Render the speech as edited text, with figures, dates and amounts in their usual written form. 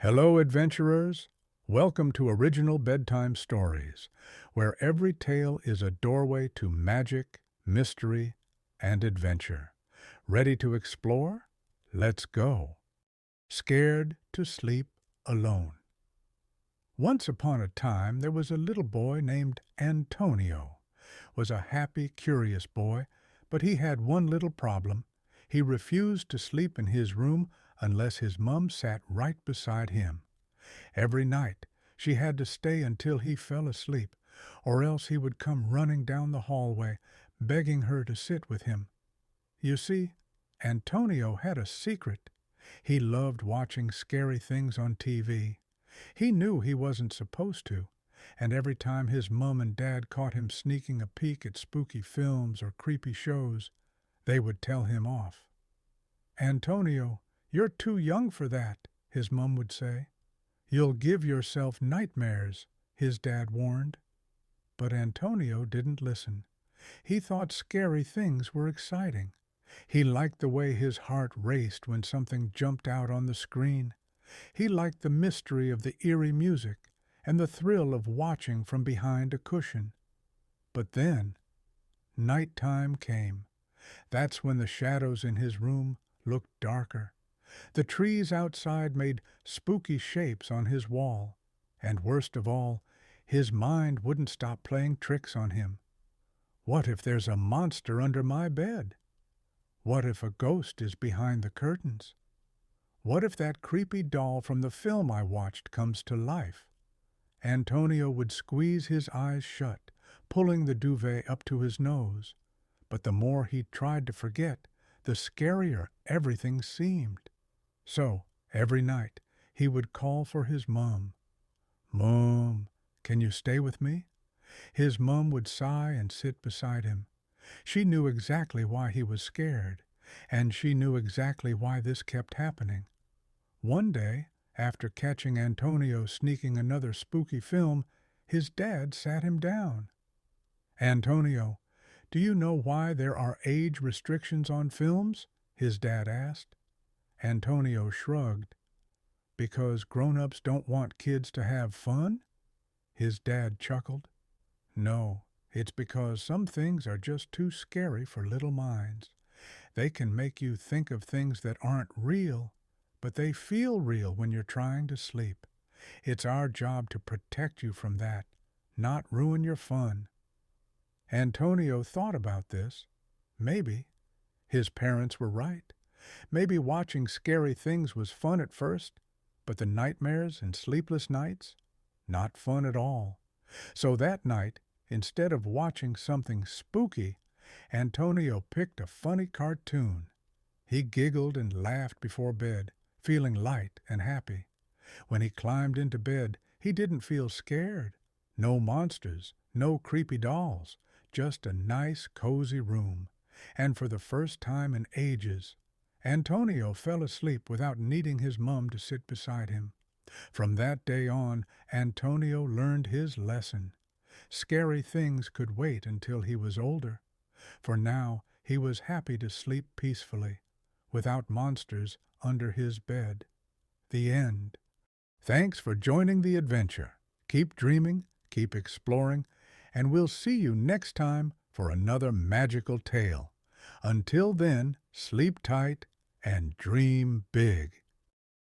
Hello, adventurers! Welcome to Original Bedtime Stories, where every tale is a doorway to magic, mystery, and adventure. Ready to explore? Let's go! Scared to sleep alone. Once upon a time there was a little boy named Antonio. Was a happy, curious boy, but he had one little problem. He refused to sleep in his room unless his mum sat right beside him. Every night she had to stay until he fell asleep, or else he would come running down the hallway, begging her to sit with him. You see, Antonio had a secret. He loved watching scary things on TV. He knew he wasn't supposed to, and every time his mum and dad caught him sneaking a peek at spooky films or creepy shows, they would tell him off. "Antonio, you're too young for that," his mum would say. "You'll give yourself nightmares," his dad warned. But Antonio didn't listen. He thought scary things were exciting. He liked the way his heart raced when something jumped out on the screen. He liked the mystery of the eerie music and the thrill of watching from behind a cushion. But then, nighttime came. That's when the shadows in his room looked darker. The trees outside made spooky shapes on his wall, and worst of all, his mind wouldn't stop playing tricks on him. What if there's a monster under my bed? What if a ghost is behind the curtains? What if that creepy doll from the film I watched comes to life? Antonio would squeeze his eyes shut, pulling the duvet up to his nose. But the more he tried to forget, the scarier everything seemed. So, every night, he would call for his mum. "Mum, can you stay with me?" His mum would sigh and sit beside him. She knew exactly why he was scared, and she knew exactly why this kept happening. One day, after catching Antonio sneaking another spooky film, his dad sat him down. "Antonio, do you know why there are age restrictions on films?" his dad asked. Antonio shrugged. "Because grown-ups don't want kids to have fun?" His dad chuckled. "No, it's because some things are just too scary for little minds. They can make you think of things that aren't real, but they feel real when you're trying to sleep. It's our job to protect you from that, not ruin your fun." Antonio thought about this. Maybe his parents were right. Maybe watching scary things was fun at first, but the nightmares and sleepless nights, not fun at all. So that night, instead of watching something spooky, Antonio picked a funny cartoon. He giggled and laughed before bed, feeling light and happy. When he climbed into bed, he didn't feel scared. No monsters, no creepy dolls, just a nice, cozy room. And for the first time in ages, Antonio fell asleep without needing his mum to sit beside him. From that day on, Antonio learned his lesson. Scary things could wait until he was older. For now, he was happy to sleep peacefully, without monsters under his bed. The end. Thanks for joining the adventure. Keep dreaming, keep exploring, and we'll see you next time for another magical tale. Until then, sleep tight and dream big.